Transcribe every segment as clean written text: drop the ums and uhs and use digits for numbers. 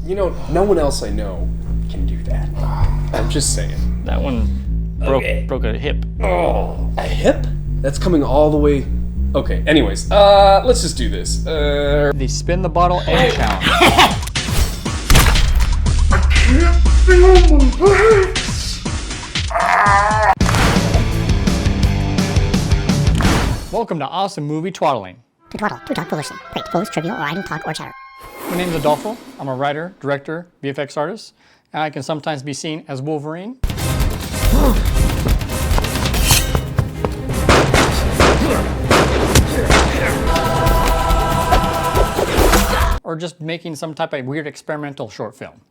You know, no one else I know can do that. I'm just saying. That one broke a hip. Oh, a hip? That's coming all the way... Okay, anyways, let's just do this. The spin the bottle egg challenge. I can't feel my legs. Welcome to Awesome Movie Twaddling. To twaddle, to talk foolishly, create foolish, trivial, or idle talk or chatter. My name is Adolfo. I'm a writer, director, VFX artist, and I can sometimes be seen as Wolverine. Or just making some type of weird experimental short film.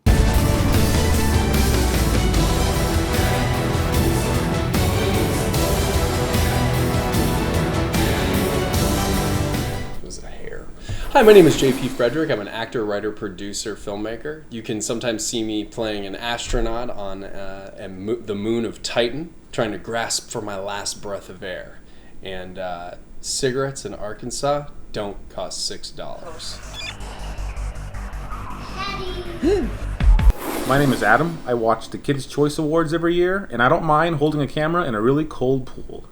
Hi, my name is JP Frederick. I'm an actor, writer, producer, filmmaker. You can sometimes see me playing an astronaut on the moon of Titan, trying to grasp for my last breath of air. And cigarettes in Arkansas don't cost $6. My name is Adam. I watch the Kids' Choice Awards every year, and I don't mind holding a camera in a really cold pool.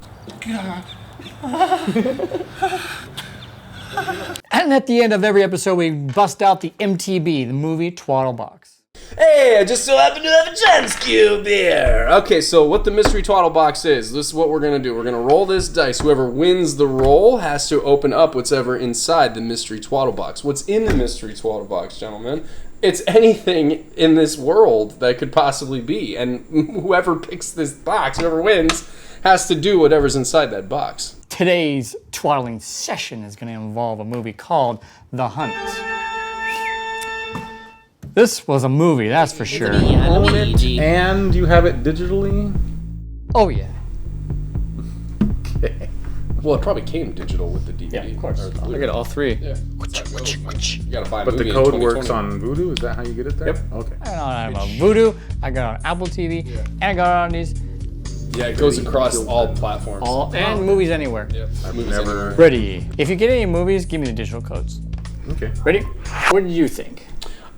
And at the end of every episode, we bust out the MTB, the movie Twaddle box. Hey, I just so happen to have a chance cube here. Okay, so what the mystery twaddle box is, this is what we're going to do. We're going to roll this dice. Whoever wins the roll has to open up whatever inside the mystery twaddle box. What's in the mystery twaddle box, gentlemen? It's anything in this world that could possibly be. And whoever picks this box, whoever wins, has to do whatever's inside that box. Today's twaddling session is going to involve a movie called The Hunt. This was a movie, that's for sure. Own it, and you have it digitally? Oh yeah. Okay. Well, it probably came digital with the DVD. Yeah, of course. Or the I Blu-ray. get all three. Yeah. That's how it goes, man. You gotta buy a But the movie in code 2020. works on Vudu? Is that how you get it there? Yep. Okay. I got it on Vudu, I got it on Apple TV, and I got it on these Yeah, it goes across all platforms. and movies anywhere. Yep. I've Movies never- anywhere. Ready. If you get any movies, give me the digital codes. Okay. Ready? What did you think?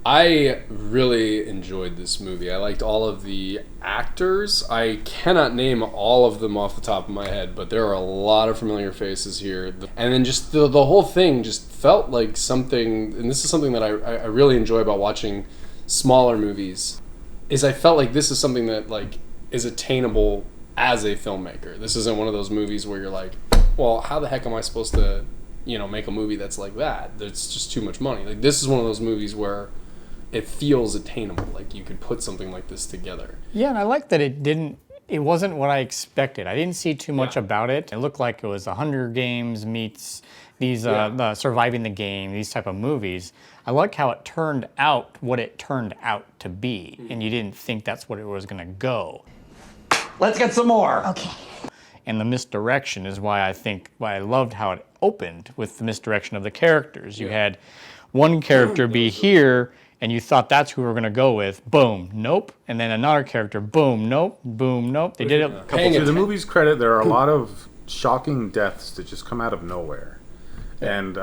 I really enjoyed this movie. I liked all of the actors. I cannot name all of them off the top of my head, but there are a lot of familiar faces here. And then just the whole thing just felt like something, and this is something that I really enjoy about watching smaller movies, is I felt like this is something that like is attainable as a filmmaker. This isn't one of those movies where you're like, well, how the heck am I supposed to, make a movie that's like that? That's just too much money. Like, this is one of those movies where it feels attainable. Like, you could put something like this together. Yeah, and I like that it wasn't what I expected. I didn't see too much about it. It looked like it was a Hunger Games meets these the Surviving the Game, these type of movies. I like how it turned out what it turned out to be, and you didn't think that's what it was gonna go. Let's get some more. Okay. And the misdirection is why I loved how it opened with the misdirection of the characters. You had one character be here, and you thought that's who we were going to go with. Boom, nope. And then another character, boom, nope, boom, nope. They did it a couple To the movie's credit, there are a lot of shocking deaths that just come out of nowhere. And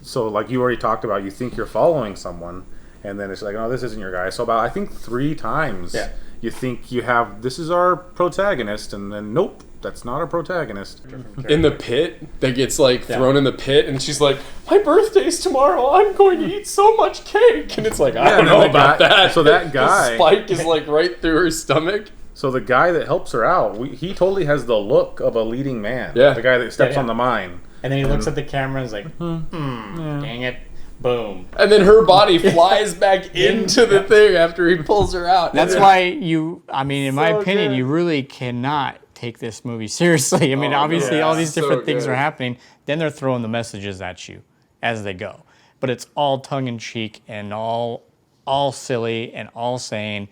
so, like you already talked about, you think you're following someone, and then it's like, oh, this isn't your guy. So about, I think, 3 times you think you have, this is our protagonist, and then nope, that's not our protagonist. In the pit, that gets like thrown in the pit, and she's like, my birthday's tomorrow, I'm going to eat so much cake. And it's like, I don't know about that. So that guy... The spike is like right through her stomach. So the guy that helps her out, he totally has the look of a leading man. Yeah. The guy that steps on the mine. And then he looks at the camera and is like, dang it, boom. And then her body flies back into the thing after he pulls her out. That's why in my opinion, you really cannot take this movie seriously. I mean, obviously all these different things are happening. Then they're throwing the messages at you as they go. But it's all tongue-in-cheek and all silly and all saying,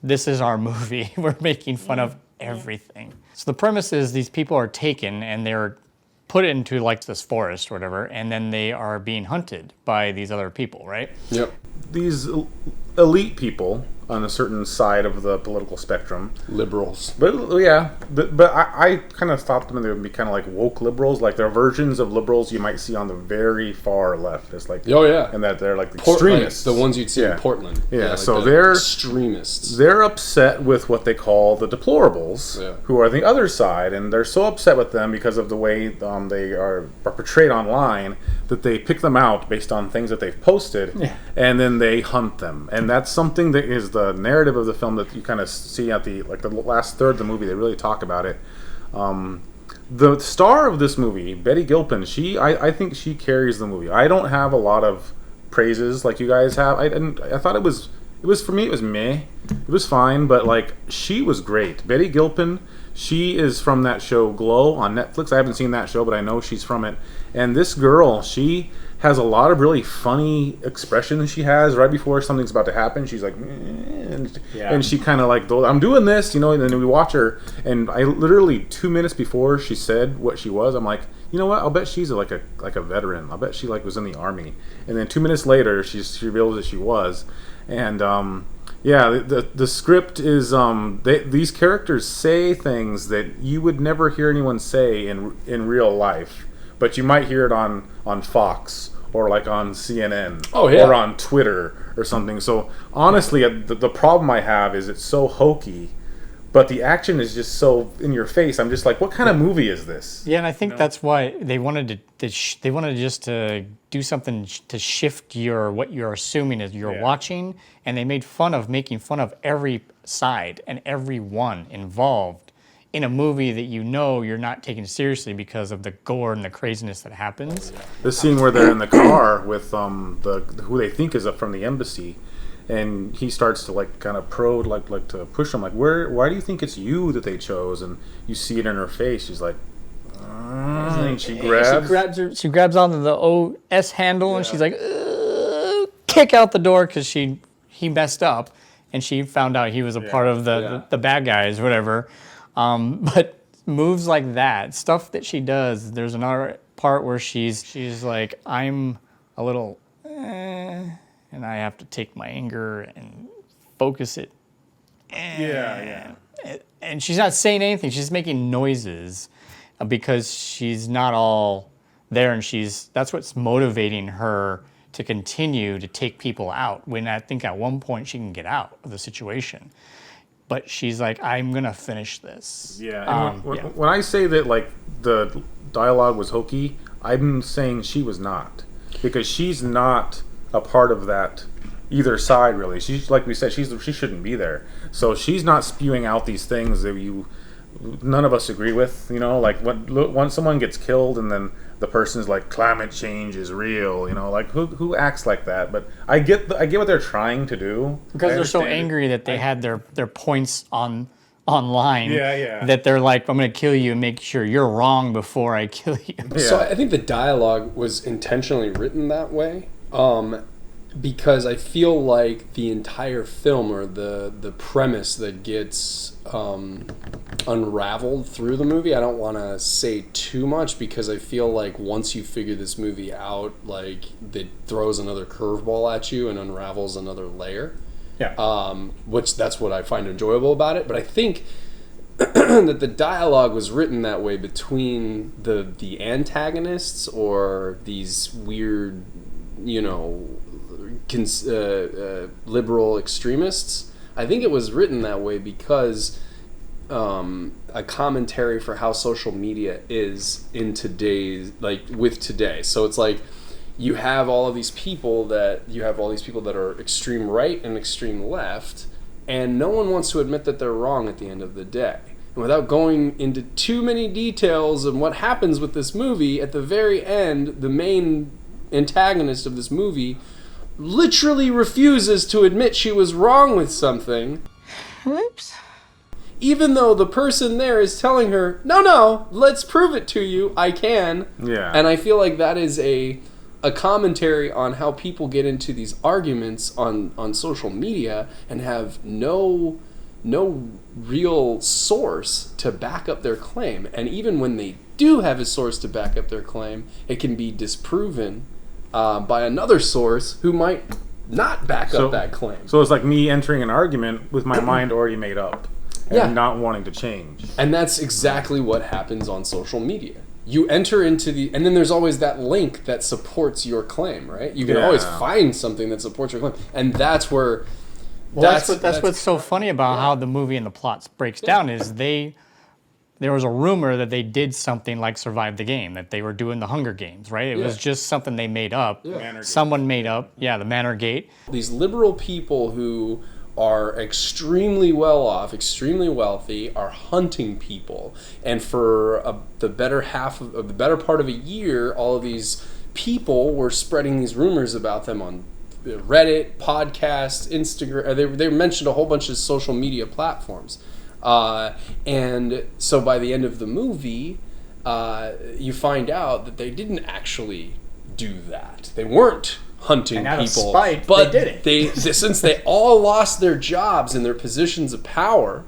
this is our movie. We're making fun of everything. So the premise is these people are taken and they're put into like this forest or whatever, and then they are being hunted by these other people, right? Yep. These elite people on a certain side of the political spectrum. Liberals. But yeah, but I kind of thought them they would be kind of like woke liberals, like they're versions of liberals you might see on the very far left. It's like and that they're like the extremists, like the ones you'd see in Portland. Yeah, like so they're extremists. They're upset with what they call the deplorables, who are the other side, and they're so upset with them because of the way they are portrayed online that they pick them out based on things that they've posted, and then they hunt them, and that's something that is the narrative of the film that you kind of see at the last third of the movie. They really talk about it. The star of this movie, Betty Gilpin, I think she carries the movie. I don't have a lot of praises like you guys have. I thought it was for me it was meh. It was fine, but like she was great. Betty Gilpin, she is from that show Glow on Netflix. I haven't seen that show, but I know she's from it. And this girl, she has a lot of really funny expressions she has right before something's about to happen. She's like, and she kind of like, I'm doing this, and then we watch her, and I literally 2 minutes before she said what she was, I'm like, you know what? I'll bet she's like a veteran. I'll bet she like was in the army. And then 2 minutes later, she reveals that she was, and the script is these characters say things that you would never hear anyone say in real life, but you might hear it on Fox or like on CNN or on Twitter or something. So honestly, the problem I have is it's so hokey, but the action is just so in your face. I'm just like, what kind of movie is this? Yeah, and I think that's why they wanted they wanted just to do something to shift what you're assuming is you're watching, and they made fun of making fun of every side and everyone involved in a movie that you're not taking seriously because of the gore and the craziness that happens. The scene where they're in the car with who they think is from the embassy, and he starts to like kind of probe, like to push him, like, why do you think it's you that they chose? And you see it in her face. She's like, and she grabs onto the OS handle, and she's like, kick out the door because he messed up, and she found out he was a part of the bad guys, whatever. But moves like that, stuff that she does. There's another part where she's like, I'm a little, and I have to take my anger and focus it. And she's not saying anything. She's making noises because she's not all there, and that's what's motivating her to continue to take people out. When I think at one point she can get out of the situation. But she's like, I'm going to finish this. Yeah. When I say that, like, the dialogue was hokey, I'm saying she was not. Because she's not a part of that either side, really. She's, like we said, she shouldn't be there. So she's not spewing out these things that none of us agree with. Like, when someone gets killed and then the person's like, climate change is real, like who acts like that? But I get what they're trying to do, because they're so angry that they had their points online that they're like, I'm going to kill you and make sure you're wrong before I kill you. So I think the dialogue was intentionally written that way, because I feel like the entire film, or the premise that gets unraveled through the movie, I don't want to say too much, because I feel like once you figure this movie out, like, it throws another curveball at you and unravels another layer. Which that's what I find enjoyable about it. But I think that the dialogue was written that way between the antagonists, or these weird, liberal extremists. I think it was written that way because a commentary for how social media is in today's, with today. So it's like you have all these people that are extreme right and extreme left, and no one wants to admit that they're wrong at the end of the day. And without going into too many details of what happens with this movie, at the very end, the main antagonist of this movie literally refuses to admit she was wrong with something. Whoops. Even though the person there is telling her, no, let's prove it to you, I can. Yeah. And I feel like that is a commentary on how people get into these arguments on social media and have no real source to back up their claim. And even when they do have a source to back up their claim, it can be disproven by another source who might not back up that claim. So it's like me entering an argument with my mind already made up and not wanting to change. And that's exactly what happens on social media. You enter into and then there's always that link that supports your claim, right? You can always find something that supports your claim. And that's where... Well, that's what's so funny about how the movie and the plots breaks down is there was a rumor that they did something like Survive the Game, that they were doing the Hunger Games, right? It was just something they made up. Someone made up, the Manor Gate. These liberal people who are extremely well off, extremely wealthy, are hunting people. And for the better part of a year, all of these people were spreading these rumors about them on Reddit, podcasts, Instagram. They mentioned a whole bunch of social media platforms. And so by the end of the movie, you find out that they didn't actually do that. They weren't hunting and out people, of spite, but they did it. Since they all lost their jobs and their positions of power,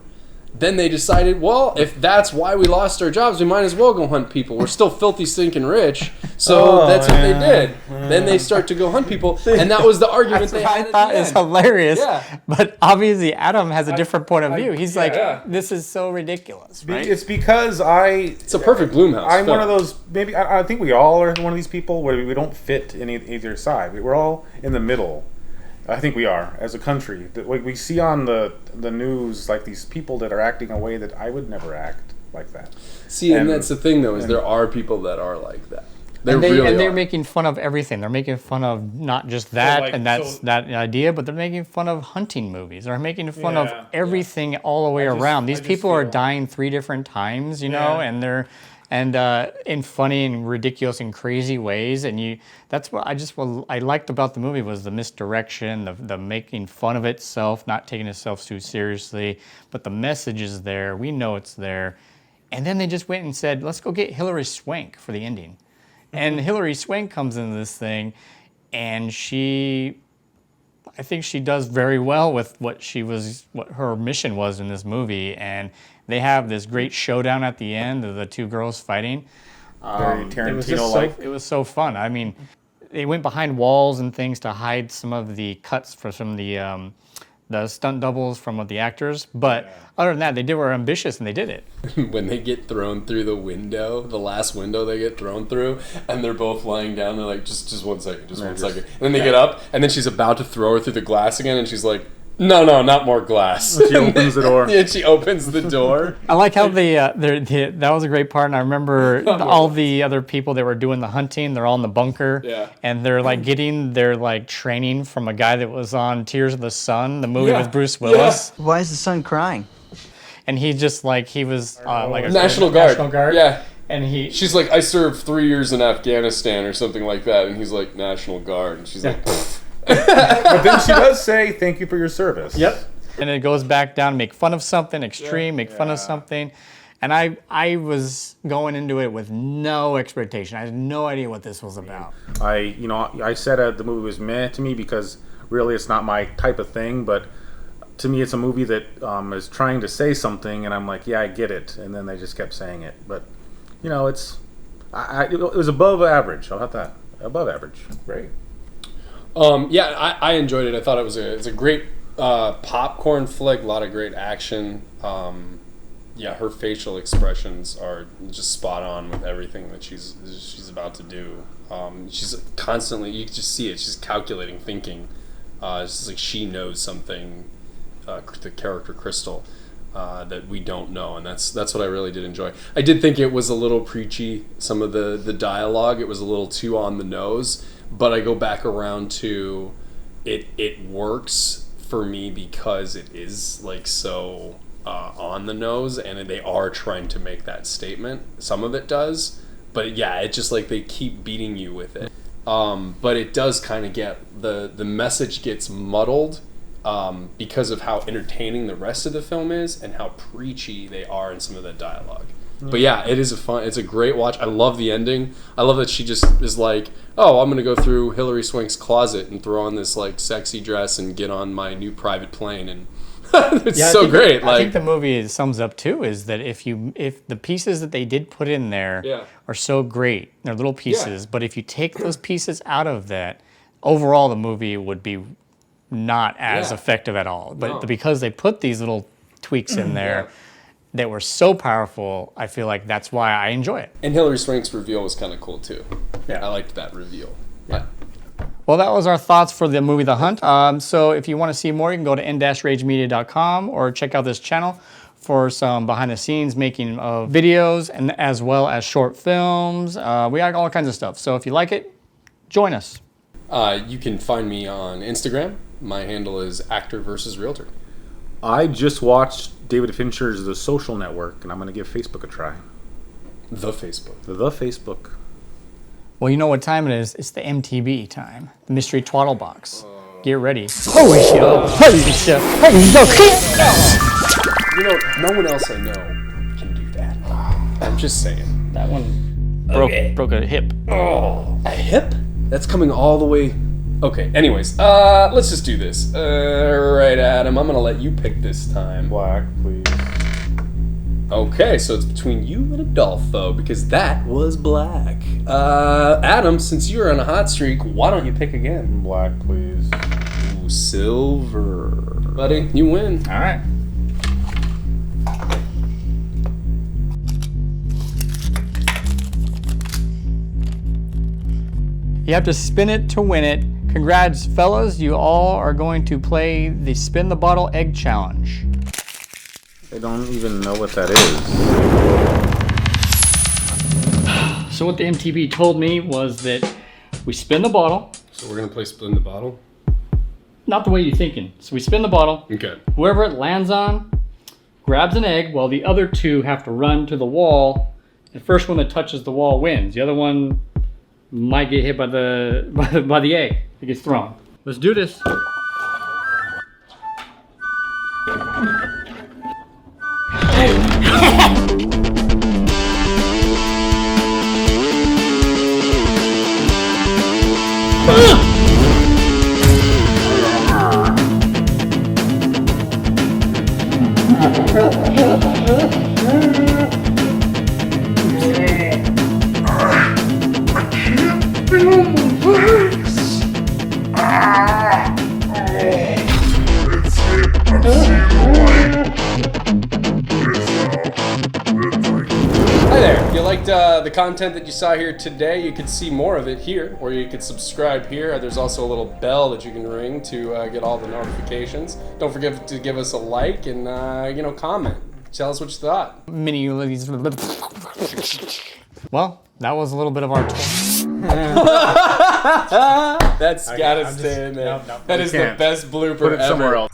then they decided, well, if that's why we lost our jobs, we might as well go hunt people. We're still filthy, stinking rich. So that's what they did. Then they start to go hunt people. And that was the argument they had. I thought is hilarious. Yeah. But obviously Adam has a different point of view. He's like, this is so ridiculous, right? It's because it's a perfect Blumhouse I'm film. one of those, maybe, I think we all are one of these people where we don't fit in either side. We're all in the middle. I think we are, as a country. We see on the news, like, these people that are acting a way that I would never act like that. See, and that's the thing, though, is there are people that are like that. They're making fun of everything. They're making fun of not just that that idea, but they're making fun of hunting movies. They're making fun of everything all the way around. These people are dying 3 different times, you know, and they're... in funny and ridiculous and crazy ways, and that's what I liked about the movie was the misdirection, the making fun of itself, not taking itself too seriously, but the message is there. We know it's there, and then they just went and said, "Let's go get Hilary Swank for the ending," and Hilary Swank comes into this thing, and I think she does very well with what her mission was in this movie, and they have this great showdown at the end of the 2 girls fighting. Very Tarantino-like. It was so fun. I mean, they went behind walls and things to hide some of the cuts from the stunt doubles from the actors. But other than that, they were ambitious and they did it. When they get thrown through the window, the last window they get thrown through, and they're both lying down, they're like, just 1 second, just 1 second. And then they get up, and then she's about to throw her through the glass again, and she's like, no, not more glass. She opens the door. Yeah, she opens the door. I like how that was a great part, and I remember all the other people that were doing the hunting, they're all in the bunker, and they're like getting their like training from a guy that was on Tears of the Sun, the movie with Bruce Willis. Why is the son crying? And he just like, he was like a National Guard. Yeah. And she's like, I served 3 years in Afghanistan or something like that, and he's like, National Guard, and she's like, pfft. But then she does say, thank you for your service. Yep. And it goes back down, make fun of something extreme, make fun of something. And I was going into it with no expectation. I had no idea what this was about. I said the movie was meh to me because really it's not my type of thing, but to me it's a movie that is trying to say something, and I'm like, yeah, I get it. And then they just kept saying it. But, it was above average. How about that? Above average. Great. I enjoyed it. I thought it's a great popcorn flick. A lot of great action. Her facial expressions are just spot on with everything that she's about to do. She's constantly, you can just see it. She's calculating, thinking. It's just like she knows something. The character Crystal that we don't know, and that's what I really did enjoy. I did think it was a little preachy. Some of the dialogue, it was a little too on the nose. But I go back around to it works for me because it is like so on the nose, and they are trying to make that statement. Some of it does, but it's just like they keep beating you with it. But it does kind of get the message gets muddled because of how entertaining the rest of the film is and how preachy they are in some of the dialogue. But it's a great watch. I love the ending. I love that she just is like, oh, I'm going to go through Hilary Swank's closet and throw on this like sexy dress and get on my new private plane, and it's great. I think the movie sums up too is that if the pieces that they did put in there are so great, they're little pieces, but if you take those pieces out of that, overall the movie would be not as effective at all. But because they put these little tweaks in there that were so powerful, I feel like that's why I enjoy it. And Hilary Swank's reveal was kind of cool too. Yeah, I liked that reveal. Yeah. Well, that was our thoughts for the movie The Hunt. So if you want to see more, you can go to n-ragemedia.com or check out this channel for some behind-the-scenes making of videos and as well as short films. We got all kinds of stuff. So if you like it, join us. You can find me on Instagram. My handle is Actor vs. Realtor. I just watched David Fincher's The Social Network, and I'm going to give Facebook a try. The Facebook. The Facebook. Well, you know what time it is. It's the MTB time. The Mystery Twaddle Box. Get ready. Holy shit. Holy shit. Holy shit. You know, no one else I know can do that. I'm just saying. That one broke a hip. Oh, a hip? That's coming all the way. Okay, anyways, let's just do this. Right, Adam, I'm gonna let you pick this time. Black, please. Okay, so it's between you and Adolfo, because that was black. Adam, since you're on a hot streak, why don't you pick again? Black, please. Ooh, silver. Buddy, you win. All right. You have to spin it to win it. Congrats, fellas. You all are going to play the Spin the Bottle Egg Challenge. I don't even know what that is. So what the MTB told me was that we spin the bottle. So we're gonna play Spin the Bottle? Not the way you're thinking. So we spin the bottle. Okay. Whoever it lands on grabs an egg while the other two have to run to the wall. The first one that touches the wall wins. The other one might get hit by the egg. It gets thrown. Let's do this. Feel my legs. It's it. I'm seeing the light. Hi there. If you liked the content that you saw here today, you could see more of it here, or you could subscribe here. There's also a little bell that you can ring to get all the notifications. Don't forget to give us a like and comment. Tell us what you thought. Mini. Well, that was a little bit of our tour. That's gotta stay in there. That is the best blooper Put it somewhere ever. else.